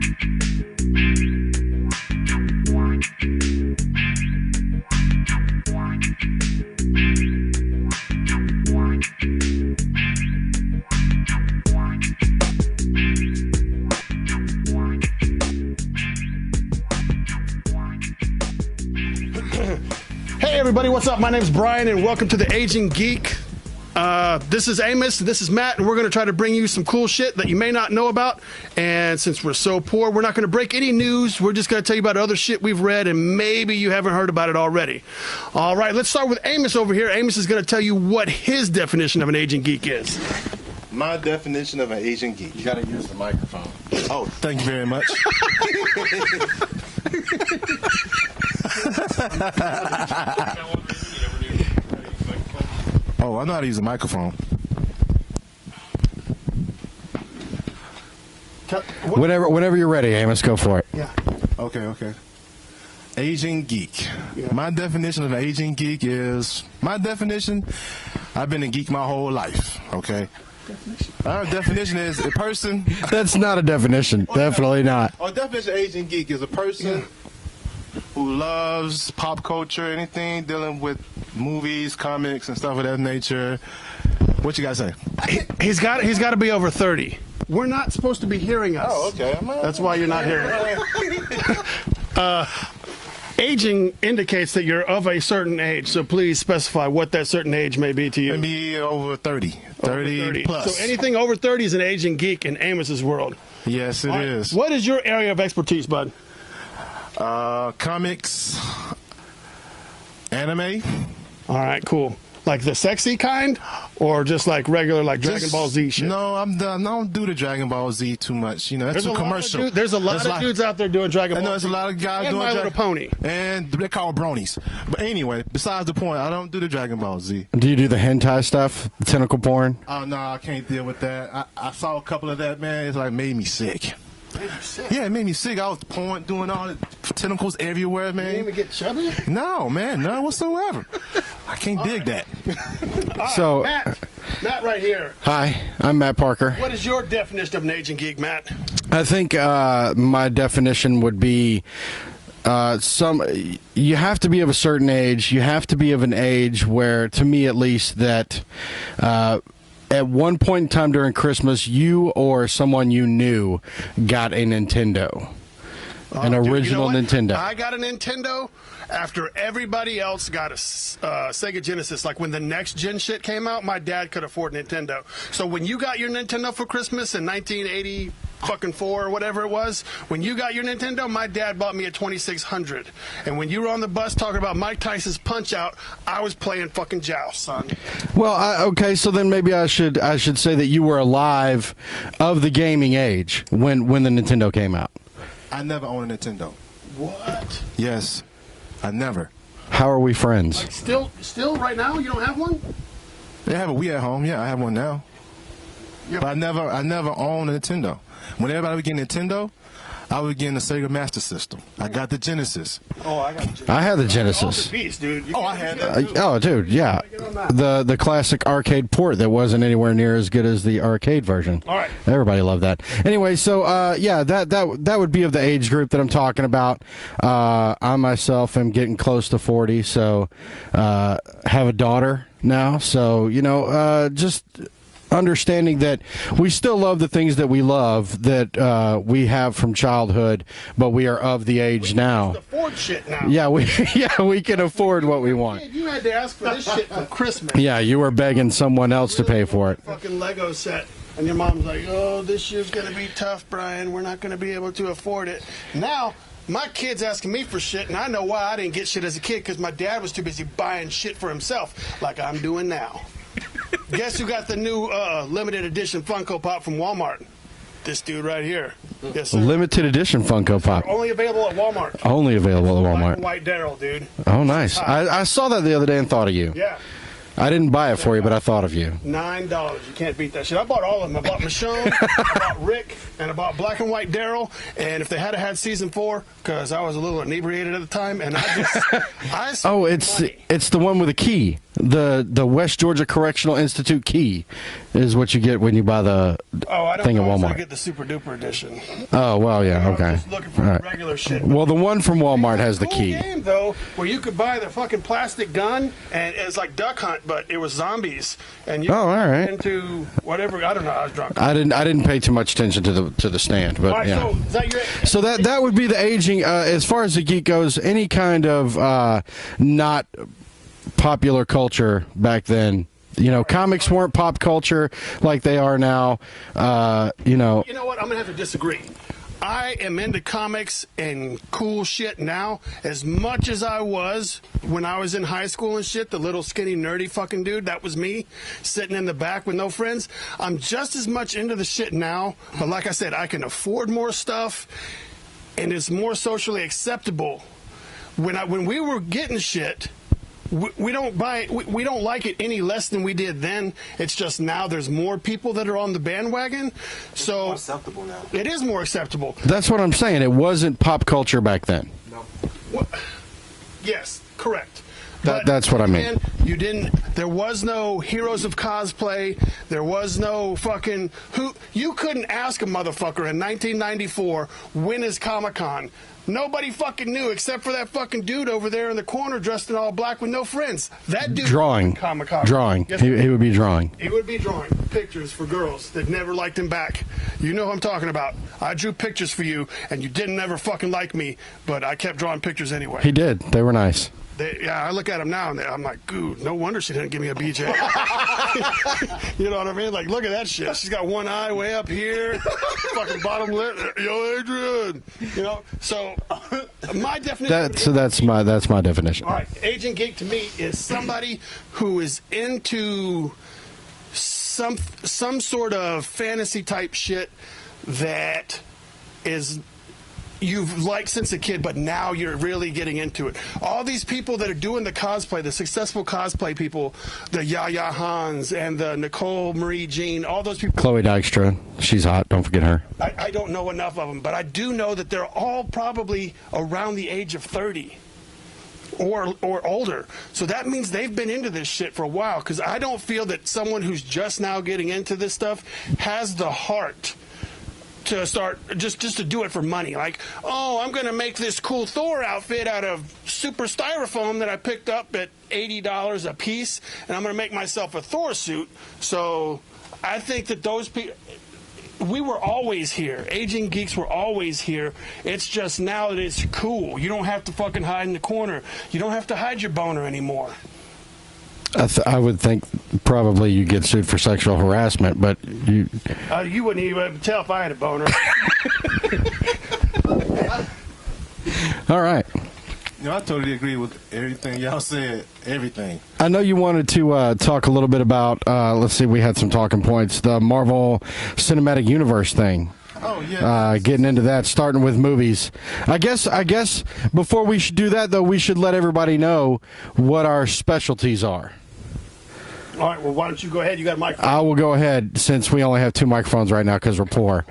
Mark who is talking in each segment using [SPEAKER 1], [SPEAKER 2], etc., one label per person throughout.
[SPEAKER 1] Hey everybody, what's up? My name's Brian and welcome to the Aging Geek. This is Amos, this is Matt, and we're going to try to bring you some cool shit that you may not know about. And since we're so poor, we're not going to break any news. We're just going to tell you about other shit we've read and maybe you haven't heard about it already. All right, let's start with Amos over here. Amos is going to tell you what his definition of an aging geek is.
[SPEAKER 2] My definition of an Asian geek.
[SPEAKER 3] You got to use the microphone.
[SPEAKER 2] Oh, thank you very much.
[SPEAKER 3] Oh, I know how to use a microphone.
[SPEAKER 4] Whenever you're ready, Amos, go for it.
[SPEAKER 1] Yeah.
[SPEAKER 3] Okay. Aging geek.
[SPEAKER 1] Yeah.
[SPEAKER 3] My definition of an aging geek is, I've been a geek my whole life, okay? Our definition is a person.
[SPEAKER 4] That's not a definition. Definitely not.
[SPEAKER 3] Our definition of aging geek is a person who loves pop culture, anything dealing with movies, comics, and stuff of that nature. What you guys say?
[SPEAKER 1] He's got to be over 30. We're not supposed to be hearing us.
[SPEAKER 3] Oh, okay.
[SPEAKER 1] That's why you're not hearing us. Aging indicates that you're of a certain age, so please specify what that certain age may be to you.
[SPEAKER 3] Maybe over 30. 30 plus.
[SPEAKER 1] So anything over 30 is an aging geek in Amos's world.
[SPEAKER 3] Yes, it is.
[SPEAKER 1] What is your area of expertise, bud?
[SPEAKER 3] Comics, anime.
[SPEAKER 1] All right, cool. Like the sexy kind, or just like regular, like Dragon Ball Z shit?
[SPEAKER 3] No, I don't do the Dragon Ball Z too much. You know, that's too commercial.
[SPEAKER 1] There's a lot of dudes out there doing Dragon Ball Z.
[SPEAKER 3] I know there's a lot of guys doing
[SPEAKER 1] My Little Pony.
[SPEAKER 3] And they're called bronies. But anyway, besides the point, I don't do the Dragon Ball Z.
[SPEAKER 4] Do you do the hentai stuff, the tentacle porn?
[SPEAKER 3] Oh, no, I can't deal with that. I saw a couple of that, man. It's like made me sick. Yeah, it made me sick. I was doing all the tentacles everywhere, man.
[SPEAKER 1] You didn't even get chubby?
[SPEAKER 3] No, man, none whatsoever. I can't dig that.
[SPEAKER 4] So,
[SPEAKER 1] Matt right here.
[SPEAKER 4] Hi, I'm Matt Parker.
[SPEAKER 1] What is your definition of an aging geek, Matt?
[SPEAKER 4] I think my definition would be you have to be of a certain age. You have to be of an age where, to me at least, that at one point in time during Christmas, you or someone you knew got a Nintendo. An original Nintendo.
[SPEAKER 1] I got a Nintendo after everybody else got a Sega Genesis. Like when the next gen shit came out, my dad could afford Nintendo. So when you got your Nintendo for Christmas in 1984 or whatever it was, when you got your Nintendo, my dad bought me a 2600. And when you were on the bus talking about Mike Tyson's Punch-Out, I was playing fucking Joust, son.
[SPEAKER 4] Well, okay, so then maybe I should say that you were alive of the gaming age when the Nintendo came out.
[SPEAKER 3] I never owned a Nintendo.
[SPEAKER 1] What?
[SPEAKER 3] Yes, I never.
[SPEAKER 4] How are we friends?
[SPEAKER 1] Like still right now, you don't have one?
[SPEAKER 3] They have a Wii at home. Yeah, I have one now.
[SPEAKER 1] Yeah.
[SPEAKER 3] But I never owned a Nintendo. When everybody would get Nintendo, I would get the Sega Master System. I got the Genesis.
[SPEAKER 1] Oh, I got the Genesis.
[SPEAKER 4] I had the Genesis.
[SPEAKER 1] Beast, dude.
[SPEAKER 3] I had that too.
[SPEAKER 4] Oh, dude, yeah. The classic arcade port that wasn't anywhere near as good as the arcade version.
[SPEAKER 1] All right.
[SPEAKER 4] Everybody loved that. Anyway, so yeah, that would be of the age group that I'm talking about. I myself am getting close to 40, so have a daughter now. So just understanding that we still love the things that we love that we have from childhood, but we are of the age now.
[SPEAKER 1] Afford shit now.
[SPEAKER 4] Yeah, we can afford what we want.
[SPEAKER 1] You had to ask for this shit for Christmas.
[SPEAKER 4] Yeah, you were begging someone else to pay for it.
[SPEAKER 1] Fucking Lego set. And your mom's like, oh, this year's going to be tough, Brian. We're not going to be able to afford it. Now, my kid's asking me for shit, and I know why I didn't get shit as a kid, because my dad was too busy buying shit for himself, like I'm doing now. Guess who got the new limited edition Funko Pop from Walmart? This dude right here. Yes, sir.
[SPEAKER 4] Limited edition Funko Pop.
[SPEAKER 1] Only available at Walmart.
[SPEAKER 4] Only available at Walmart.
[SPEAKER 1] White Daryl, dude.
[SPEAKER 4] Oh, nice. I saw that the other day and thought of you.
[SPEAKER 1] Yeah.
[SPEAKER 4] I didn't buy it for you, but I thought of you.
[SPEAKER 1] $9. You can't beat that shit. I bought all of them. I bought Michonne, I bought Rick, and I bought Black and White Daryl. And if they had season 4, because I was a little inebriated at the time, and
[SPEAKER 4] it's the one with the key, the West Georgia Correctional Institute key. is what you get when you buy the
[SPEAKER 1] Oh, I don't
[SPEAKER 4] thing at
[SPEAKER 1] know. I
[SPEAKER 4] Walmart.
[SPEAKER 1] get the Super Duper edition.
[SPEAKER 4] Oh, I don't
[SPEAKER 1] Thing
[SPEAKER 4] at
[SPEAKER 1] I
[SPEAKER 4] Walmart.
[SPEAKER 1] get the Super Duper edition.
[SPEAKER 4] Oh, well, yeah,
[SPEAKER 1] I'm
[SPEAKER 4] okay.
[SPEAKER 1] just looking for
[SPEAKER 4] All
[SPEAKER 1] the
[SPEAKER 4] right.
[SPEAKER 1] regular shit.
[SPEAKER 4] Well, the one from Walmart has the
[SPEAKER 1] Cool
[SPEAKER 4] key.
[SPEAKER 1] game though, where you could buy the fucking plastic gun, and it's like Duck Hunt, but it was zombies, and you
[SPEAKER 4] Oh, all right.
[SPEAKER 1] into whatever. I don't know. I was drunk.
[SPEAKER 4] I didn't pay too much attention to the stand, but
[SPEAKER 1] All right,
[SPEAKER 4] yeah.
[SPEAKER 1] so is that your?
[SPEAKER 4] So that would be the aging. As far as the geek goes, any kind of not popular culture back then. You know, comics weren't pop culture like they are now. You know.
[SPEAKER 1] You know what? I'm gonna have to disagree. I am into comics and cool shit now as much as I was when I was in high school and shit. The little skinny nerdy fucking dude, that was me, sitting in the back with no friends. I'm just as much into the shit now, but like I said, I can afford more stuff, and it's more socially acceptable. When we were getting shit, we don't buy it, we don't like it any less than we did then. It's just now there's more people that are on the bandwagon, so
[SPEAKER 2] More acceptable now.
[SPEAKER 1] it is more acceptable.
[SPEAKER 4] That's what I'm saying. It wasn't pop culture back then.
[SPEAKER 1] Well, yes, correct.
[SPEAKER 4] That's what I mean.
[SPEAKER 1] And you didn't. There was no heroes of cosplay. There was no fucking who. You couldn't ask a motherfucker in 1994 when is Comic-Con. Nobody fucking knew except for that fucking dude over there in the corner dressed in all black with no friends. That dude
[SPEAKER 4] Drawing.
[SPEAKER 1] Comic-Con.
[SPEAKER 4] Drawing.
[SPEAKER 1] Yes,
[SPEAKER 4] He would be drawing.
[SPEAKER 1] he would be drawing pictures for girls that never liked him back. You know who I'm talking about. I drew pictures for you, and you didn't ever fucking like me, but I kept drawing pictures anyway.
[SPEAKER 4] He did. They were nice.
[SPEAKER 1] I look at him now, and I'm like, dude, no wonder she didn't give me a BJ. You know what I mean? Like, look at that shit. She's got one eye way up here, fucking bottom lip. Yo, Adrian. You know, so my definition.
[SPEAKER 4] That's my definition.
[SPEAKER 1] All right, Aging Geek to me is somebody who is into some sort of fantasy type shit that is you've liked since a kid, but now you're really getting into it. All these people that are doing the cosplay, the successful cosplay people, the Yaya Hans and the Nicole Marie Jean, all those people.
[SPEAKER 4] Chloe Dykstra, she's hot. Don't forget her.
[SPEAKER 1] I don't know enough of them, but I do know that they're all probably around the age of 30. Or older. So that means they've been into this shit for a while, because I don't feel that someone who's just now getting into this stuff has the heart to start just to do it for money. Like, oh, I'm going to make this cool Thor outfit out of super styrofoam that I picked up at $80 a piece, and I'm going to make myself a Thor suit. So I think that those people, we were always here. Aging Geeks were always here. It's just now that it's cool. You don't have to fucking hide in the corner. You don't have to hide your boner anymore.
[SPEAKER 4] I would think probably you get sued for sexual harassment, but you.
[SPEAKER 1] You wouldn't even tell if I had a boner.
[SPEAKER 4] All right.
[SPEAKER 3] You know, I totally agree with everything y'all said. Everything.
[SPEAKER 4] I know you wanted to talk a little bit about. Let's see, we had some talking points. The Marvel Cinematic Universe thing.
[SPEAKER 3] Oh yeah.
[SPEAKER 4] Getting into that, starting with movies. I guess before we should do that, though, we should let everybody know what our specialties are.
[SPEAKER 1] All right, well, why don't you go ahead? You got a microphone.
[SPEAKER 4] I will go ahead, since we only have 2 microphones right now because we're poor.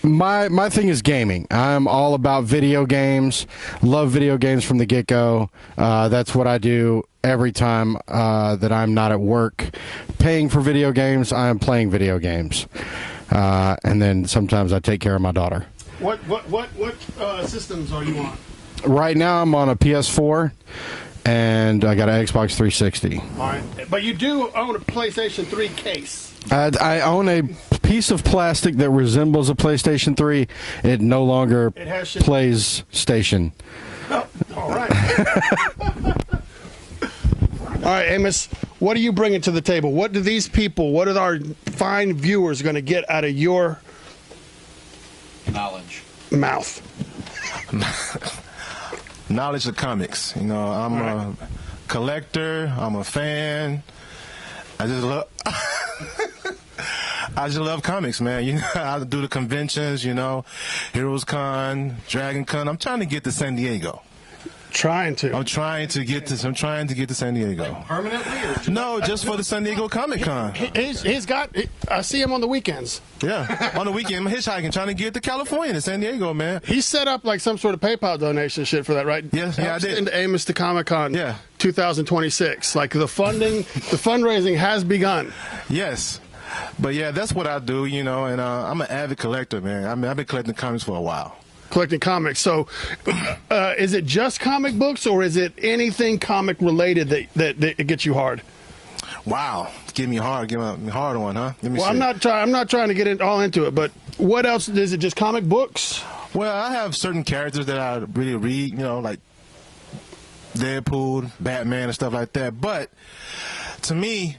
[SPEAKER 4] My thing is gaming. I'm all about video games. Love video games from the get-go. That's what I do every time that I'm not at work paying for video games. I am playing video games. And then sometimes I take care of my daughter.
[SPEAKER 1] What systems are you on?
[SPEAKER 4] Right now I'm on a PS4. And I got an Xbox 360.
[SPEAKER 1] All right, but you do own a PlayStation 3 case.
[SPEAKER 4] I own a piece of plastic that resembles a PlayStation 3. It no longer plays station.
[SPEAKER 1] Oh, all right. All right, Amos, what are you bringing to the table? What do these people, what are our fine viewers going to get out of your
[SPEAKER 5] knowledge
[SPEAKER 1] mouth?
[SPEAKER 3] Knowledge of comics. You know, I'm a collector. I'm a fan. I just love comics, man. You know, I do the conventions. You know, Heroes Con, Dragon Con. I'm trying to get to San Diego.
[SPEAKER 1] Trying to.
[SPEAKER 3] I'm trying to get to San Diego.
[SPEAKER 4] Permanently? Or
[SPEAKER 3] No, just for the San Diego Comic Con.
[SPEAKER 1] He's got. I see him on the weekends.
[SPEAKER 3] Yeah, on the weekend, I'm hitchhiking, trying to get to California, to San Diego, man.
[SPEAKER 1] He set up like some sort of PayPal donation shit for that, right?
[SPEAKER 3] Yeah, I did.
[SPEAKER 1] Into Amos to Comic Con.
[SPEAKER 3] Yeah.
[SPEAKER 1] 2026. Like the fundraising has begun.
[SPEAKER 3] Yes. But yeah, that's what I do, you know, and I'm an avid collector, man. I mean, I've been collecting comics for a while.
[SPEAKER 1] Collecting comics. So, is it just comic books, or is it anything comic related that it gets you hard?
[SPEAKER 3] Wow, give me a hard one, huh? Let me see.
[SPEAKER 1] I'm not trying to get all into it, but what else? Is it just comic books?
[SPEAKER 3] Well, I have certain characters that I really read, you know, like Deadpool, Batman, and stuff like that. But to me,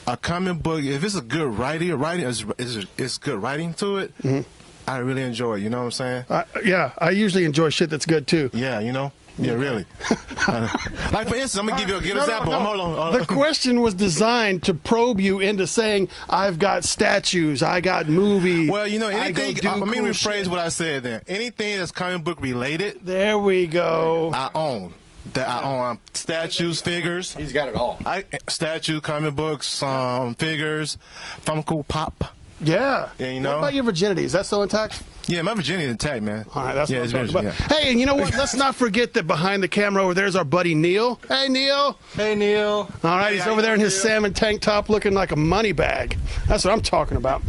[SPEAKER 3] a comic book, if it's a good writing is good writing to it. Mm-hmm. I really enjoy it, you know what I'm saying?
[SPEAKER 1] Yeah, I usually enjoy shit that's good too.
[SPEAKER 3] Yeah, you know? Yeah, really. Like, for instance, I'm going to give you a good example.
[SPEAKER 1] No.
[SPEAKER 3] Hold on.
[SPEAKER 1] The question was designed to probe you into saying, I've got statues, I got movies.
[SPEAKER 3] Well, you know, anything, let me rephrase what I said there. Anything that's comic book related.
[SPEAKER 1] There we go.
[SPEAKER 3] I own. That I own statues, figures.
[SPEAKER 4] He's got it all.
[SPEAKER 3] Statues, comic books, figures, Funko Pop.
[SPEAKER 1] Yeah.
[SPEAKER 3] You know.
[SPEAKER 1] What about your virginity? Is that still intact?
[SPEAKER 3] Yeah, my virginity is intact, man.
[SPEAKER 1] All right, that's what I'm talking about.
[SPEAKER 3] Yeah.
[SPEAKER 1] Hey, and you know what? Let's not forget that behind the camera over there is our buddy Neil. Hey, Neil.
[SPEAKER 4] Hey, Neil.
[SPEAKER 1] All right, he's over there in his salmon tank top looking like a money bag. That's what I'm talking about.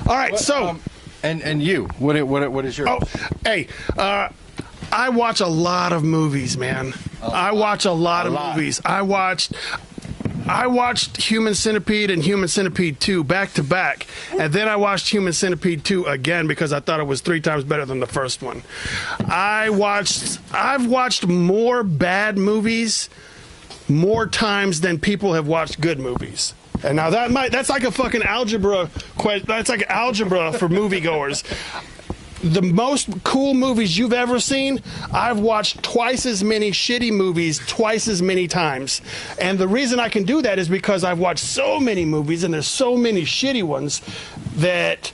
[SPEAKER 1] All right, so.
[SPEAKER 4] And you, what is your?
[SPEAKER 1] Oh, hey, I watch a lot of movies, man. I watch a lot of movies. I watched Human Centipede and Human Centipede 2 back to back, and then I watched Human Centipede 2 again because I thought it was 3 times better than the first one. I've watched more bad movies more times than people have watched good movies. And now that's like a fucking algebra question. That's like algebra for moviegoers. The most cool movies you've ever seen, I've watched twice as many shitty movies twice as many times. And the reason I can do that is because I've watched so many movies and there's so many shitty ones that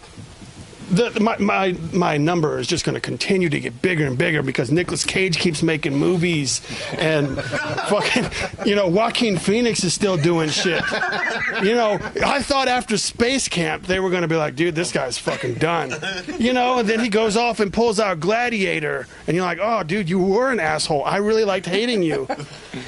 [SPEAKER 1] my number is just going to continue to get bigger and bigger because Nicolas Cage keeps making movies and fucking, you know, Joaquin Phoenix is still doing shit. You know, I thought after Space Camp they were going to be like, dude, this guy's fucking done. You know, and then he goes off and pulls out Gladiator and you're like, oh, dude, you were an asshole. I really liked hating you.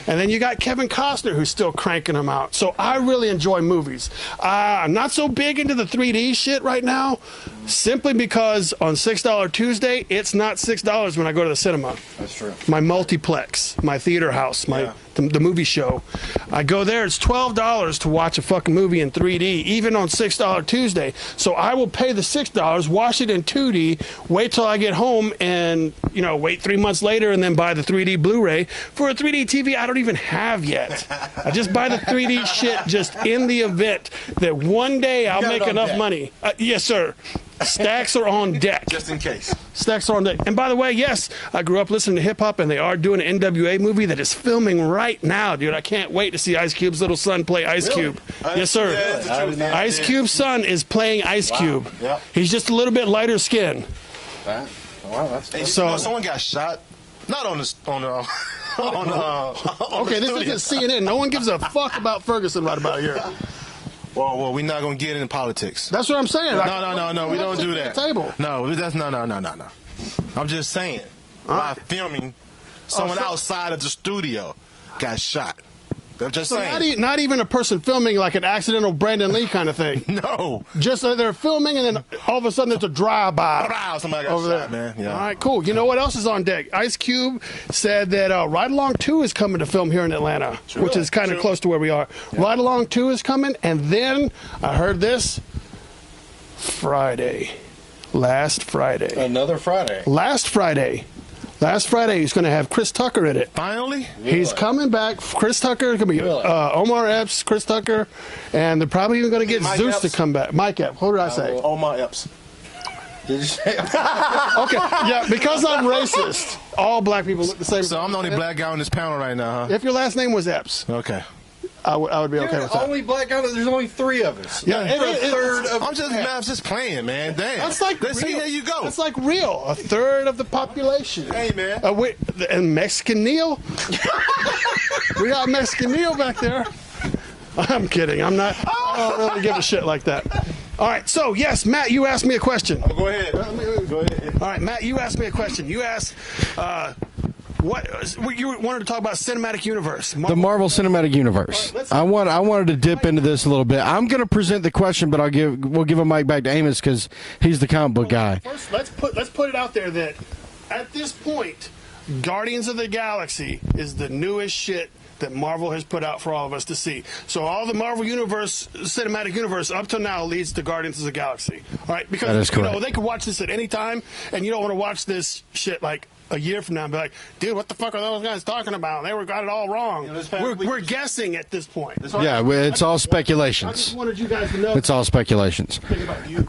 [SPEAKER 1] And then you got Kevin Costner who's still cranking them out. So I really enjoy movies. I'm not so big into the 3D shit right now. Simply because on $6 Tuesday, it's not $6 when I go to the cinema.
[SPEAKER 4] That's true.
[SPEAKER 1] My multiplex, my theater house, the movie show. I go there, it's $12 to watch a fucking movie in 3D, even on $6 Tuesday. So I will pay the $6, watch it in 2D, wait till I get home and, you know, wait 3 months later and then buy the 3D Blu-ray for a 3D TV I don't even have yet. I just buy the 3D shit just in the event that one day I'll make enough money. Yes, sir. Stacks are on deck.
[SPEAKER 3] Just in case.
[SPEAKER 1] Stacks are on deck. And by the way, yes, I grew up listening to hip-hop, and they are doing an NWA movie that is filming right now, dude. I can't wait to see Ice Cube's little son play Ice Cube. Yes, sir.
[SPEAKER 3] Yeah,
[SPEAKER 1] Ice Cube's son is playing Ice Cube.
[SPEAKER 3] Yep.
[SPEAKER 1] He's just a little bit lighter skin.
[SPEAKER 4] Wow, that's
[SPEAKER 3] Hey, so someone got shot. Not on the
[SPEAKER 1] Okay, this isn't CNN. No one gives a fuck about Ferguson right about here.
[SPEAKER 3] Well, we're not gonna get into politics.
[SPEAKER 1] That's what I'm saying.
[SPEAKER 3] No, we don't do that.
[SPEAKER 1] Table.
[SPEAKER 3] No, that's no. I'm just saying, by filming, someone outside of the studio got shot. I'm just saying.
[SPEAKER 1] Not even a person filming like an accidental Brandon Lee kind of thing.
[SPEAKER 3] No.
[SPEAKER 1] Just they're filming and then all of a sudden there's a drive-by.
[SPEAKER 3] Somebody got
[SPEAKER 1] over
[SPEAKER 3] shot,
[SPEAKER 1] there.
[SPEAKER 3] man. Yeah.
[SPEAKER 1] All right, cool. You know what else is on deck? Ice Cube said that Ride Along 2 is coming to film here in Atlanta, which is kind of close to where we are. Yeah. Ride Along 2 is coming, and then I heard this last Friday.
[SPEAKER 4] Another Friday.
[SPEAKER 1] Last Friday, he's going to have Chris Tucker in it.
[SPEAKER 3] Finally?
[SPEAKER 1] He's coming back. Chris Tucker is going to be Omar Epps, Chris Tucker, and they're probably even going to get
[SPEAKER 3] Mike
[SPEAKER 1] Zeus
[SPEAKER 3] Epps?
[SPEAKER 1] to come back. Mike Epps. What did I say?
[SPEAKER 3] Omar Epps.
[SPEAKER 4] Did you say?
[SPEAKER 1] Okay, yeah, because I'm racist, all black people look the same.
[SPEAKER 3] So I'm the only black guy on this panel right now, huh?
[SPEAKER 1] If your last name was Epps,
[SPEAKER 3] Okay.
[SPEAKER 1] I would be okay with that.
[SPEAKER 4] Only black guy. There's only 3 of us.
[SPEAKER 1] Yeah,
[SPEAKER 4] a third of.
[SPEAKER 3] I'm just playing, man. Damn.
[SPEAKER 1] That's like
[SPEAKER 3] Let's see.
[SPEAKER 1] real.
[SPEAKER 3] There you go.
[SPEAKER 1] That's like real. A third of the population.
[SPEAKER 3] Hey, man.
[SPEAKER 1] And Mexican Neil. We got Mexican Neil back there. I'm kidding. I don't really give a shit like that. All right. So yes, Matt, you asked me a question.
[SPEAKER 3] Oh, go ahead. Go ahead.
[SPEAKER 1] All right, Matt, you asked me a question. You asked. What you wanted to talk about cinematic universe?
[SPEAKER 4] The Marvel Cinematic Universe.
[SPEAKER 1] Right,
[SPEAKER 4] I wanted to dip into this a little bit. I'm going to present the question, but we'll give a mic back to Amos because he's the comic book guy.
[SPEAKER 1] First, let's put it out there that at this point, Guardians of the Galaxy is the newest shit that Marvel has put out for all of us to see. So all the Marvel Universe, Cinematic Universe, up till now leads to Guardians of the Galaxy. All right, because
[SPEAKER 4] That is correct.
[SPEAKER 1] they could watch this at any time, and you don't want to watch this shit like a year from now and be like, dude, what the fuck are those guys talking about? They got it all wrong. We're guessing at this point.
[SPEAKER 4] Yeah, it's all
[SPEAKER 1] I just
[SPEAKER 4] speculations.
[SPEAKER 1] wanted you guys to know.
[SPEAKER 4] It's all speculations.
[SPEAKER 1] Think about you.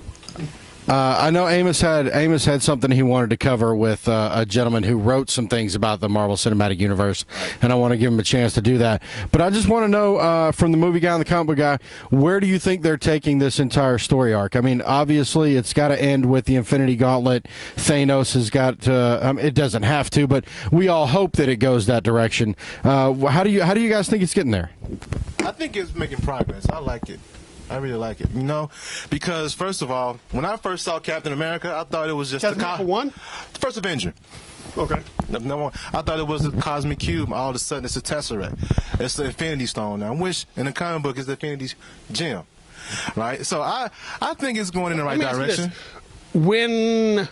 [SPEAKER 4] I know Amos had something he wanted to cover with a gentleman who wrote some things about the Marvel Cinematic Universe, and I want to give him a chance to do that. But I just want to know from the movie guy and the comic book guy, where do you think they're taking this entire story arc? I mean, obviously it's got to end with the Infinity Gauntlet. Thanos has got to. It doesn't have to, but we all hope that it goes that direction. How do you guys think it's getting there?
[SPEAKER 3] I think it's making progress. I like it. I really like it, because first of all, when I first saw Captain America, I thought it was just
[SPEAKER 1] Captain America 1?
[SPEAKER 3] the first Avenger.
[SPEAKER 1] Okay.
[SPEAKER 3] No, I thought it was a cosmic cube. All of a sudden, it's a tesseract. It's the Infinity Stone. Now, which in the comic book is the Infinity Gem, right? So I think it's going in the right
[SPEAKER 1] Let me ask you
[SPEAKER 3] direction.
[SPEAKER 1] this. When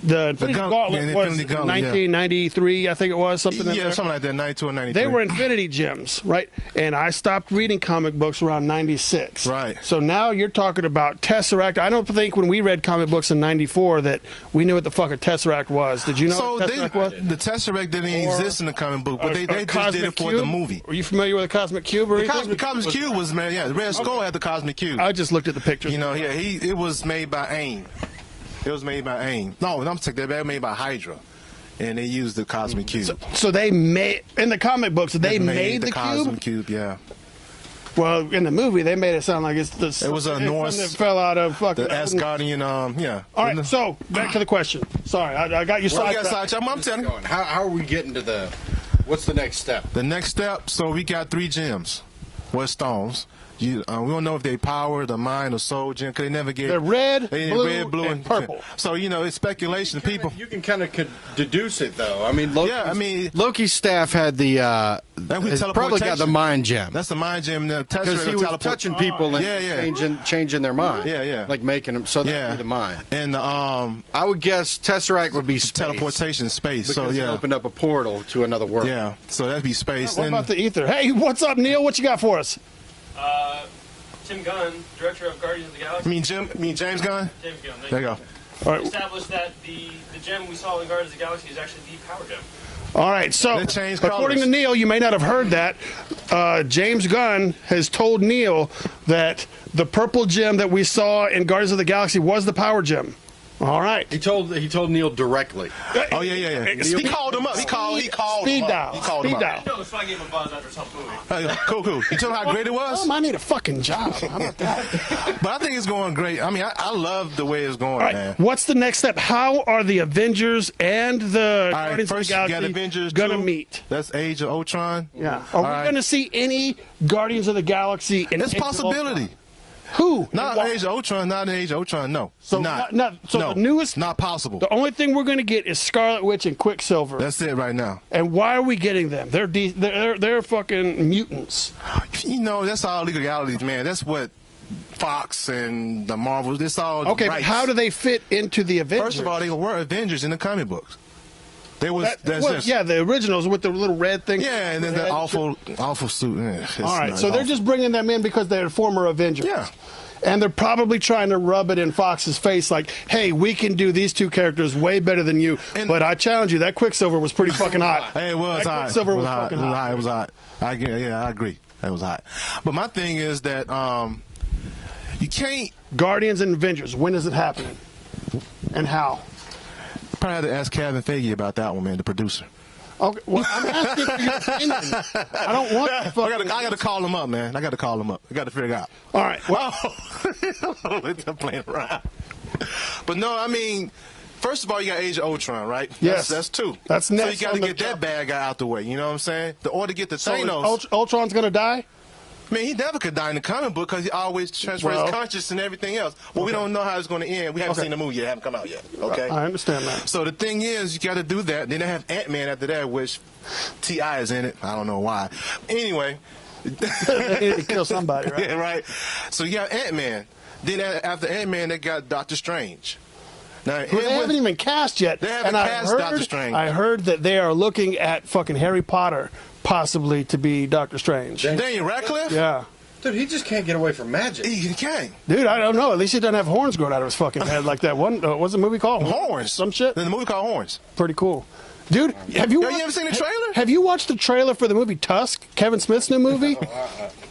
[SPEAKER 1] the Infinity Gauntlet was
[SPEAKER 3] Infinity Gauntlet,
[SPEAKER 1] 1993, I think it was, something
[SPEAKER 3] Yeah,
[SPEAKER 1] there.
[SPEAKER 3] something like that, 92 or 93.
[SPEAKER 1] They were Infinity Gems, right? And I stopped reading comic books around 96.
[SPEAKER 3] Right.
[SPEAKER 1] So now you're talking about Tesseract. I don't think when we read comic books in 94 that we knew what the fuck a Tesseract was. Did you know
[SPEAKER 3] So
[SPEAKER 1] what a Tesseract was?
[SPEAKER 3] the Tesseract didn't exist in the comic book, but they just
[SPEAKER 1] Cosmic
[SPEAKER 3] did it for
[SPEAKER 1] Cube?
[SPEAKER 3] the movie.
[SPEAKER 1] Are you familiar with a Cosmic Cube or
[SPEAKER 3] The
[SPEAKER 1] anything?
[SPEAKER 3] Cosmic Cube was, man, yeah, the Red Skull had the Cosmic Cube.
[SPEAKER 1] I just looked at the pictures.
[SPEAKER 3] It was made by AIM. It was made by AIM. No, I'm taking that back. Made by Hydra, and they used the Cosmic Cube.
[SPEAKER 1] So they made in the comic books. They made the
[SPEAKER 3] Cosmic
[SPEAKER 1] cube.
[SPEAKER 3] Cube, yeah.
[SPEAKER 1] Well, in the movie, they made it sound like it's the.
[SPEAKER 3] It was a Norse
[SPEAKER 1] that fell out of fucking.
[SPEAKER 3] The Asgardian, yeah.
[SPEAKER 1] All right, so back to the question. Sorry, I got you
[SPEAKER 3] Well,
[SPEAKER 1] sidetracked.
[SPEAKER 3] I'm telling you.
[SPEAKER 4] How are we getting to the? What's the next step?
[SPEAKER 3] The next step. So we got 3 gems. What stones? We don't know if they power, the mind, or soul gem. Cause they never get.
[SPEAKER 1] They're red,
[SPEAKER 3] red, blue,
[SPEAKER 1] and purple.
[SPEAKER 3] So it's speculation. People.
[SPEAKER 4] You can kind of deduce it, though. I mean, Loki's staff had the.
[SPEAKER 3] with
[SPEAKER 4] probably got the mind gem.
[SPEAKER 3] That's the mind gem. The
[SPEAKER 4] Because he was touching people and changing their mind.
[SPEAKER 3] Yeah.
[SPEAKER 4] Like making them so that would be the mind.
[SPEAKER 3] And
[SPEAKER 4] I would guess Tesseract would be space.
[SPEAKER 3] Teleportation space.
[SPEAKER 4] Because it opened up a portal to another world.
[SPEAKER 3] Yeah. So that'd be space.
[SPEAKER 1] What about the ether? Hey, what's up, Neil? What you got for us?
[SPEAKER 5] Tim Gunn, director of Guardians of the Galaxy.
[SPEAKER 3] James Gunn?
[SPEAKER 5] James Gunn.
[SPEAKER 3] There you go.
[SPEAKER 1] All right.
[SPEAKER 5] Established that the gem we saw in Guardians of the Galaxy is actually the power gem.
[SPEAKER 1] All right, so
[SPEAKER 3] They changed
[SPEAKER 1] according
[SPEAKER 3] colors.
[SPEAKER 1] to Neil, you may not have heard that. James Gunn has told Neil that the purple gem that we saw in Guardians of the Galaxy was the power gem. All right.
[SPEAKER 4] He told Neil directly.
[SPEAKER 3] Oh yeah. He called him up. He called
[SPEAKER 1] Speed
[SPEAKER 3] him up.
[SPEAKER 1] dial.
[SPEAKER 3] He called him
[SPEAKER 1] Speed
[SPEAKER 3] up.
[SPEAKER 1] dial.
[SPEAKER 5] No, so I gave him a buzz after some movie.
[SPEAKER 3] Cool. You told him how great it was?
[SPEAKER 1] I need a fucking job. How about that?
[SPEAKER 3] But I think it's going great. I mean, I love the way it's going,
[SPEAKER 1] All right.
[SPEAKER 3] man.
[SPEAKER 1] What's the next step? How are the Avengers and the
[SPEAKER 3] All right,
[SPEAKER 1] Guardians
[SPEAKER 3] first
[SPEAKER 1] of
[SPEAKER 3] you
[SPEAKER 1] the
[SPEAKER 3] got
[SPEAKER 1] Galaxy
[SPEAKER 3] Avengers
[SPEAKER 1] gonna
[SPEAKER 3] 2.
[SPEAKER 1] meet?
[SPEAKER 3] That's Age of Ultron.
[SPEAKER 1] Yeah. Are we
[SPEAKER 3] right.
[SPEAKER 1] going to see any Guardians of the Galaxy in
[SPEAKER 3] It's
[SPEAKER 1] Age of
[SPEAKER 3] possibility.
[SPEAKER 1] Ultron? Who?
[SPEAKER 3] Not
[SPEAKER 1] Why?
[SPEAKER 3] Age of Ultron. Not Age of Ultron. No.
[SPEAKER 1] So
[SPEAKER 3] not.
[SPEAKER 1] so
[SPEAKER 3] no.
[SPEAKER 1] the newest.
[SPEAKER 3] Not possible.
[SPEAKER 1] The only thing we're going to get is Scarlet Witch and Quicksilver.
[SPEAKER 3] That's it right now.
[SPEAKER 1] And why are we getting them? They're fucking mutants.
[SPEAKER 3] That's all legalities, man. That's what Fox and the Marvels. This all
[SPEAKER 1] Okay,
[SPEAKER 3] rights.
[SPEAKER 1] but how do they fit into the Avengers?
[SPEAKER 3] First of all, they were Avengers in the comic books. They was
[SPEAKER 1] the originals with the little red thing.
[SPEAKER 3] Yeah, and then the awful suit.
[SPEAKER 1] All right, so they're just bringing them in because they're former Avengers.
[SPEAKER 3] Yeah.
[SPEAKER 1] And they're probably trying to rub it in Fox's face like, hey, we can do these 2 characters way better than you. But I challenge you, that Quicksilver was pretty fucking hot.
[SPEAKER 3] Hey, it was hot.
[SPEAKER 1] Quicksilver was
[SPEAKER 3] hot.
[SPEAKER 1] fucking hot.
[SPEAKER 3] It was hot. I agree. That was hot. But my thing is that you can't.
[SPEAKER 1] Guardians and Avengers, when is it happening? And how?
[SPEAKER 3] Probably have to ask Kevin Feige about that one, man, the producer.
[SPEAKER 1] Okay, well, I'm asking for your opinion. I don't want to fucking...
[SPEAKER 3] I got to call him up, man. I got to call him up. I got to figure it out.
[SPEAKER 1] All right. Well,
[SPEAKER 3] Let them playing around. But no, I mean, first of all, you got Age of Ultron, right?
[SPEAKER 1] Yes.
[SPEAKER 3] That's two.
[SPEAKER 1] That's
[SPEAKER 3] so
[SPEAKER 1] next
[SPEAKER 3] you got to
[SPEAKER 1] on
[SPEAKER 3] get
[SPEAKER 1] the-
[SPEAKER 3] that bad guy out the way. You know what I'm saying? Or to get the
[SPEAKER 1] so
[SPEAKER 3] Thanos.
[SPEAKER 1] Ultron's going to die?
[SPEAKER 3] I mean, he never could die in the comic book because he always transfers his conscience and everything else. Well, we don't know how it's going to end. We haven't seen the movie yet. It haven't come out yet. Okay?
[SPEAKER 1] I understand that.
[SPEAKER 3] So the thing is, you got to do that. Then they have Ant-Man after that, which T.I. is in it. I don't know why. Anyway.
[SPEAKER 1] They need to kill somebody, right?
[SPEAKER 3] Yeah, right. So you got Ant-Man. Then after Ant-Man, they got Doctor Strange. Now,
[SPEAKER 1] Who they haven't even cast yet.
[SPEAKER 3] They haven't cast Doctor Strange.
[SPEAKER 1] I heard that they are looking at fucking Harry Potter possibly to be Doctor Strange.
[SPEAKER 3] Daniel Radcliffe?
[SPEAKER 1] Yeah.
[SPEAKER 6] Dude, he just can't get away from magic.
[SPEAKER 3] He can't.
[SPEAKER 1] Dude, I don't know. At least he doesn't have horns growing out of his fucking head like that one. What's the movie called?
[SPEAKER 3] Horns.
[SPEAKER 1] Some shit?
[SPEAKER 3] There's a movie called Horns.
[SPEAKER 1] Pretty cool. Dude, have you
[SPEAKER 3] Yo, you ever seen the trailer?
[SPEAKER 1] Have you watched the trailer for the movie Tusk, Kevin Smith's new movie?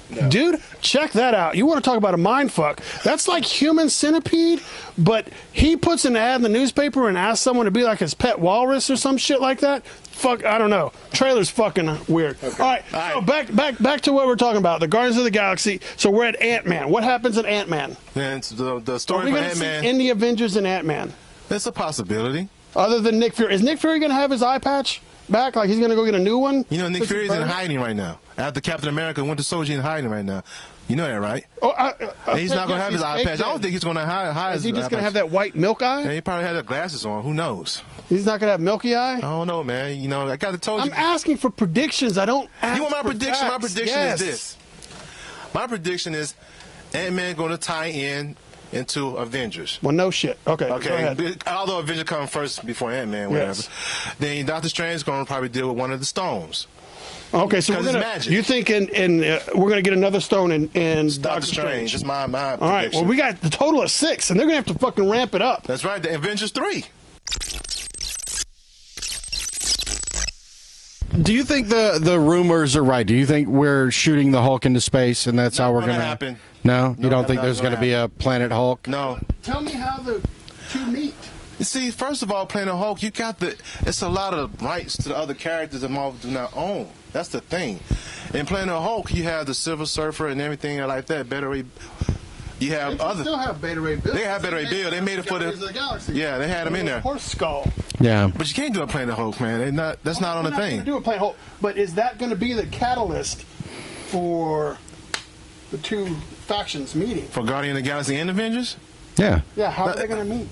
[SPEAKER 6] No.
[SPEAKER 1] Dude, check that out. You want to talk about a mind fuck? That's like Human Centipede, but he puts an ad in the newspaper and asks someone to be like his pet walrus or some shit like that. Fuck, I don't know. Trailer's fucking weird. Okay. All right, so back to what we're talking about. The Guardians of the Galaxy. So we're at Ant-Man. What happens in Ant-Man?
[SPEAKER 3] And the story
[SPEAKER 1] Are we
[SPEAKER 3] for
[SPEAKER 1] going to see
[SPEAKER 3] Ant-Man.
[SPEAKER 1] in the Avengers and Ant-Man?
[SPEAKER 3] It's a possibility.
[SPEAKER 1] Other than Nick Fury. Is Nick Fury going to have his eye patch back? Like he's going to go get a new one?
[SPEAKER 3] You know, Nick Fury's in hiding right now. After Captain America went to Soldier in hiding right now. You know that, right?
[SPEAKER 1] Oh,
[SPEAKER 3] And he's not going to have his eye patch. I don't think he's going to hide
[SPEAKER 1] Is
[SPEAKER 3] his
[SPEAKER 1] he just
[SPEAKER 3] eye
[SPEAKER 1] going to
[SPEAKER 3] patch.
[SPEAKER 1] have that white milk eye?
[SPEAKER 3] And he probably had the glasses on. Who knows?
[SPEAKER 1] He's not going to have milky eye?
[SPEAKER 3] I don't know, man. You know, I got to told you.
[SPEAKER 1] I'm asking for predictions. I don't ask
[SPEAKER 3] You want my
[SPEAKER 1] for
[SPEAKER 3] prediction?
[SPEAKER 1] facts.
[SPEAKER 3] My prediction
[SPEAKER 1] Yes.
[SPEAKER 3] is this. My prediction is Ant-Man going to tie in into Avengers.
[SPEAKER 1] Well, no shit. Okay, go ahead.
[SPEAKER 3] Okay, although Avengers come first before Ant-Man, whatever.
[SPEAKER 1] Yes.
[SPEAKER 3] Then Doctor Strange is going to probably deal with one of the stones.
[SPEAKER 1] Okay, so
[SPEAKER 3] Because it's magic.
[SPEAKER 1] you think we're going to get another stone in
[SPEAKER 3] Doctor Strange. That's my prediction.
[SPEAKER 1] All right, well, we got the total of 6, and they're going to have to fucking ramp it up.
[SPEAKER 3] That's right, the Avengers 3.
[SPEAKER 4] Do you think the rumors are right? Do you think we're shooting the Hulk into space, and that's how we're
[SPEAKER 3] Not
[SPEAKER 4] going to
[SPEAKER 3] happen.
[SPEAKER 4] No, you
[SPEAKER 3] No,
[SPEAKER 4] don't
[SPEAKER 3] that's
[SPEAKER 4] think
[SPEAKER 3] not
[SPEAKER 4] there's going to
[SPEAKER 3] gonna
[SPEAKER 4] be a Planet Hulk?
[SPEAKER 3] No.
[SPEAKER 1] Tell me how the two meet.
[SPEAKER 3] You see, first of all, Planet Hulk, it's a lot of rights to the other characters that Marvel do not own. That's the thing. In Planet Hulk, you have the Silver Surfer and everything like that. You have other.
[SPEAKER 1] Still have Beta Ray Bill.
[SPEAKER 3] They have Beta Ray Bill. They made it for
[SPEAKER 1] Guardians of the Galaxy.
[SPEAKER 3] Yeah, they had him in there.
[SPEAKER 1] Horse skull.
[SPEAKER 4] Yeah.
[SPEAKER 3] But you can't do a Planet Hulk, man. That's not on the
[SPEAKER 1] We're not
[SPEAKER 3] thing.
[SPEAKER 1] gonna do a Planet Hulk, but is that going to be the catalyst for the two factions meeting?
[SPEAKER 3] For Guardian of the Galaxy and Avengers?
[SPEAKER 4] Yeah.
[SPEAKER 1] Yeah, how are they going to meet?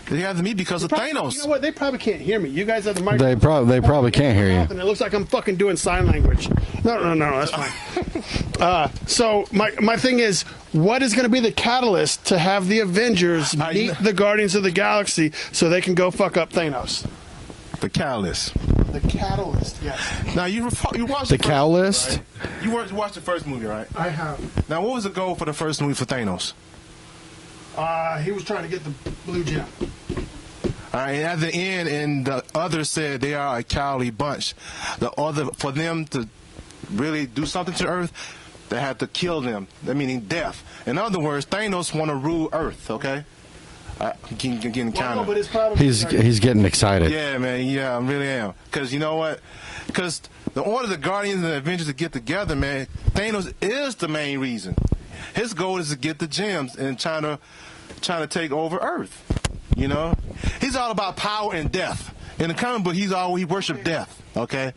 [SPEAKER 3] They have to meet because of Thanos.
[SPEAKER 1] You know what? They probably can't hear me. You guys have the microphone.
[SPEAKER 4] They probably can't hear you.
[SPEAKER 1] And it looks like I'm fucking doing sign language. No, that's fine. So my thing is, what is going to be the catalyst to have the Avengers meet the Guardians of the Galaxy so they can go fuck up Thanos?
[SPEAKER 3] The catalyst.
[SPEAKER 1] The catalyst, yes.
[SPEAKER 3] Now you watched
[SPEAKER 4] The cow list?
[SPEAKER 3] right? You watched the first movie, right?
[SPEAKER 1] I have.
[SPEAKER 3] Now what was the goal for the first movie for Thanos?
[SPEAKER 1] He was trying to get the blue gem.
[SPEAKER 3] All right, and at the end, and the others said they are a cowardly bunch. For them to really do something to Earth, they had to kill them. That meaning death. In other words, Thanos want to rule Earth. Okay, getting kind of.
[SPEAKER 1] But it's probably
[SPEAKER 4] He's getting excited.
[SPEAKER 3] Yeah, man. Yeah, I really am. Because you know what? Because the order of the Guardians and the Avengers to get together, man, Thanos is the main reason. His goal is to get the gems and trying to take over Earth. You know, he's all about power and death. In the comic book, he worshipped death. Okay.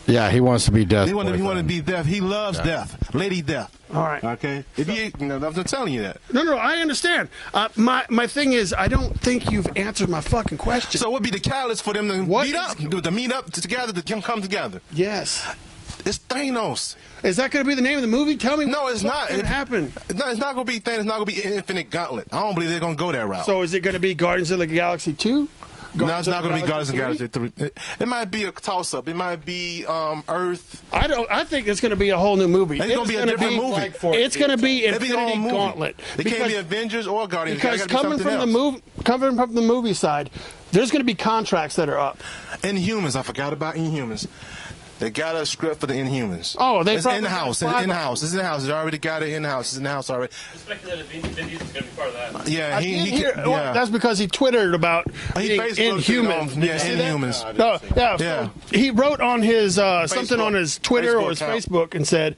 [SPEAKER 4] Yeah, he wants to be death.
[SPEAKER 3] He wanted to be death. He loves death, Lady Death.
[SPEAKER 1] All right.
[SPEAKER 3] Okay. I'm telling you that.
[SPEAKER 1] No, I understand. My thing is, I don't think you've answered my fucking question.
[SPEAKER 3] So what would be the catalyst for them to meet up together to come together?
[SPEAKER 1] Yes.
[SPEAKER 3] It's Thanos.
[SPEAKER 1] Is that going to be the name of the movie? Tell me.
[SPEAKER 3] No, it's not.
[SPEAKER 1] It happened.
[SPEAKER 3] No, it's not going to be Thanos. It's not going to be Infinite Gauntlet. I don't believe they're going to go that route.
[SPEAKER 1] So is it going to be Guardians of the Galaxy 2?
[SPEAKER 3] No, it's not going to be Guardians of the Galaxy
[SPEAKER 1] 3?
[SPEAKER 3] 3. It might be a toss-up. It might be Earth.
[SPEAKER 1] I think it's going to be a whole new movie.
[SPEAKER 3] It's going to be a different movie.
[SPEAKER 1] It's going to be
[SPEAKER 3] It'll be a whole
[SPEAKER 1] Infinity
[SPEAKER 3] movie.
[SPEAKER 1] Gauntlet.
[SPEAKER 3] It can't be Avengers or Guardians.
[SPEAKER 1] Because
[SPEAKER 3] It gotta be
[SPEAKER 1] coming from the movie side, there's going to be contracts that are up.
[SPEAKER 3] Inhumans. I forgot about Inhumans. They got a script for the Inhumans.
[SPEAKER 1] Oh, they
[SPEAKER 3] it's
[SPEAKER 1] probably
[SPEAKER 3] in the house.
[SPEAKER 1] got
[SPEAKER 3] It's
[SPEAKER 1] five
[SPEAKER 3] in the
[SPEAKER 1] of
[SPEAKER 3] house. It's in the house. They already got it in the house. It's in the house already.
[SPEAKER 5] It's speculated Vin Diesel's going to be part of that.
[SPEAKER 3] Yeah,
[SPEAKER 1] I did hear, well, that's because he twittered about being
[SPEAKER 3] Facebooked
[SPEAKER 1] Inhuman.
[SPEAKER 3] it on- yeah, Inhumans.
[SPEAKER 1] No, yeah,
[SPEAKER 3] Yeah.
[SPEAKER 1] he wrote on his something on his Twitter or his
[SPEAKER 3] account.
[SPEAKER 1] Facebook and said,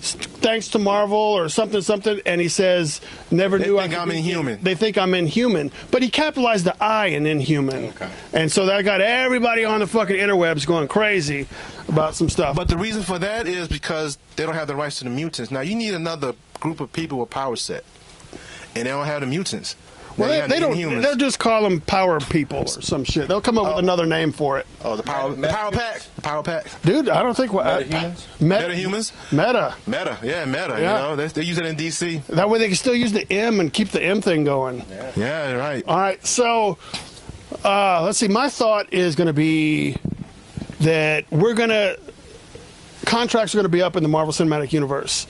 [SPEAKER 1] "Thanks to Marvel" or something, and he says, "Never
[SPEAKER 3] They
[SPEAKER 1] knew
[SPEAKER 3] think
[SPEAKER 1] I could
[SPEAKER 3] I'm
[SPEAKER 1] be
[SPEAKER 3] Inhuman.
[SPEAKER 1] They think I'm Inhuman, but he capitalized the I in Inhuman,
[SPEAKER 6] Okay.
[SPEAKER 1] and so that got everybody on the fucking interwebs going crazy about some stuff.
[SPEAKER 3] But the reason for that is because they don't have the rights to the mutants. Now you need another group of people with power set, and they don't have the mutants. Now, you
[SPEAKER 1] well,
[SPEAKER 3] have
[SPEAKER 1] they
[SPEAKER 3] the
[SPEAKER 1] don't.
[SPEAKER 3] Inhumans.
[SPEAKER 1] They'll just call them power people or some shit. They'll come up with another name for it.
[SPEAKER 3] Oh, the power pack. The power pack.
[SPEAKER 1] Dude, I don't think
[SPEAKER 6] Metahumans?
[SPEAKER 3] Metahumans.
[SPEAKER 1] Meta.
[SPEAKER 3] Meta. Yeah, Meta.
[SPEAKER 1] Yeah.
[SPEAKER 3] You know, they use it in DC.
[SPEAKER 1] That way they can still use the M and keep the M thing going.
[SPEAKER 3] Yeah, right.
[SPEAKER 1] All right, so let's see. My thought is going to be that contracts are going to be up in the Marvel Cinematic Universe.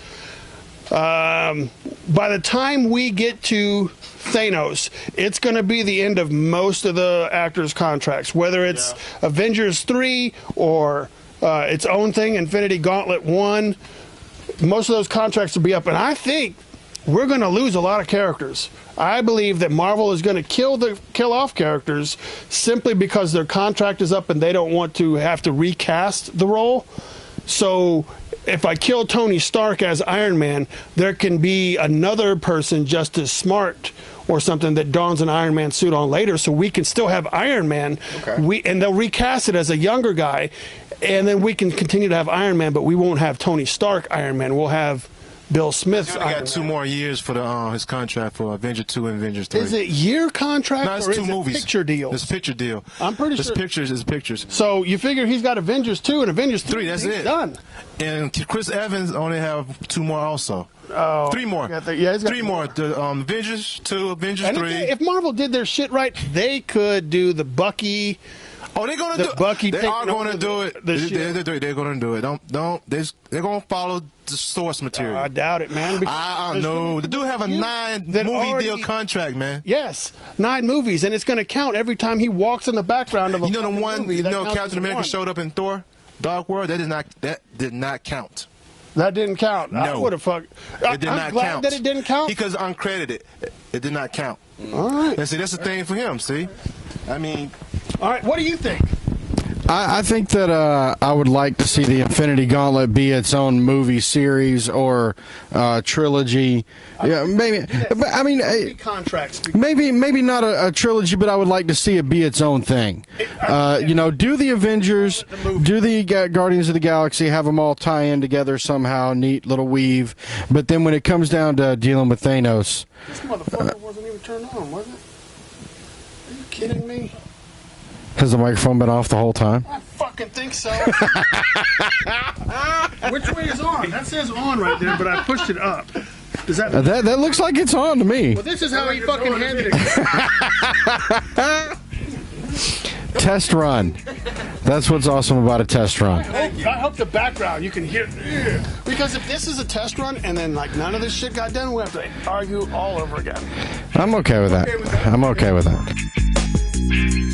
[SPEAKER 1] By the time we get to Thanos, it's going to be the end of most of the actors' contracts, whether it's Avengers 3 or its own thing, Infinity Gauntlet 1. Most of those contracts will be up, and I think we're going to lose a lot of characters. I believe that Marvel is going to kill off characters simply because their contract is up and they don't want to have to recast the role. So if I kill Tony Stark as Iron Man, there can be another person just as smart or something that dons an Iron Man suit on later, so we can still have Iron Man.
[SPEAKER 6] Okay.
[SPEAKER 1] And they'll recast it as a younger guy, and then we can continue to have Iron Man, but we won't have Tony Stark Iron Man. We'll have Bill Smith's
[SPEAKER 3] They
[SPEAKER 1] Iron
[SPEAKER 3] got 2
[SPEAKER 1] Man.
[SPEAKER 3] more years for his contract for Avenger 2 and Avengers 3.
[SPEAKER 1] Is it year contract
[SPEAKER 3] No, it's
[SPEAKER 1] or
[SPEAKER 3] 2
[SPEAKER 1] is
[SPEAKER 3] movies.
[SPEAKER 1] it picture deal?
[SPEAKER 3] It's a picture deal.
[SPEAKER 1] I'm pretty
[SPEAKER 3] it's
[SPEAKER 1] sure-
[SPEAKER 3] pictures. It's pictures.
[SPEAKER 1] So you figure he's got Avengers 2 and Avengers 3.
[SPEAKER 3] 3. That's
[SPEAKER 1] He's
[SPEAKER 3] it.
[SPEAKER 1] done.
[SPEAKER 3] And Chris Evans only have 2 more also.
[SPEAKER 1] Oh,
[SPEAKER 3] 3 more.
[SPEAKER 1] yeah, he's got
[SPEAKER 3] 3 more. The Avengers 2, Avengers
[SPEAKER 1] And
[SPEAKER 3] 3.
[SPEAKER 1] if Marvel did their shit right, they could do the Bucky.
[SPEAKER 3] Oh, they're gonna
[SPEAKER 1] The
[SPEAKER 3] do it.
[SPEAKER 1] Bucky
[SPEAKER 3] They
[SPEAKER 1] taking
[SPEAKER 3] are going
[SPEAKER 1] over
[SPEAKER 3] to do it.
[SPEAKER 1] the shit.
[SPEAKER 3] They're going to do it. They're going to follow the source material.
[SPEAKER 1] I doubt it, man. because
[SPEAKER 3] I
[SPEAKER 1] there's
[SPEAKER 3] know. The dude have a
[SPEAKER 1] you
[SPEAKER 3] 9
[SPEAKER 1] that
[SPEAKER 3] movie
[SPEAKER 1] already-
[SPEAKER 3] deal contract, man.
[SPEAKER 1] Yes, 9 movies, and it's going to count every time he walks in the background of a
[SPEAKER 3] You know the
[SPEAKER 1] fucking
[SPEAKER 3] one.
[SPEAKER 1] movie.
[SPEAKER 3] You
[SPEAKER 1] That
[SPEAKER 3] know
[SPEAKER 1] counts
[SPEAKER 3] Captain
[SPEAKER 1] as
[SPEAKER 3] America
[SPEAKER 1] one.
[SPEAKER 3] showed up in Thor: Dark World. That did not count.
[SPEAKER 1] That didn't count. I
[SPEAKER 3] No.
[SPEAKER 1] would have fucked.
[SPEAKER 3] It did
[SPEAKER 1] I'm
[SPEAKER 3] not
[SPEAKER 1] glad
[SPEAKER 3] count.
[SPEAKER 1] that it didn't count.
[SPEAKER 3] Because uncredited. It did not count.
[SPEAKER 1] All right.
[SPEAKER 3] And see, that's the thing for him. See, I mean,
[SPEAKER 1] All right. What do you think?
[SPEAKER 4] I think that I would like to see the Infinity Gauntlet be its own movie series or trilogy. Yeah, maybe. But I mean,
[SPEAKER 1] Contracts.
[SPEAKER 4] maybe not a trilogy, but I would like to see it be its own thing. Do the Avengers, do the Guardians of the Galaxy, have them all tie in together somehow, neat little weave. But then when it comes down to dealing with Thanos,
[SPEAKER 1] This motherfucker wasn't even turned on, was it? Are you kidding me?
[SPEAKER 4] has the microphone been off the whole time?
[SPEAKER 1] I fucking think so. Which way is on? That says on right there, but I pushed it up. Does that?
[SPEAKER 4] That looks like it's on to me.
[SPEAKER 1] Well, this is how he fucking handed it.
[SPEAKER 4] Test run. That's what's awesome about a test run.
[SPEAKER 1] I hope the background you can hear. Because if this is a test run and then like none of this shit got done, we have to argue all over again.
[SPEAKER 4] I'm okay with that. I'm okay with that.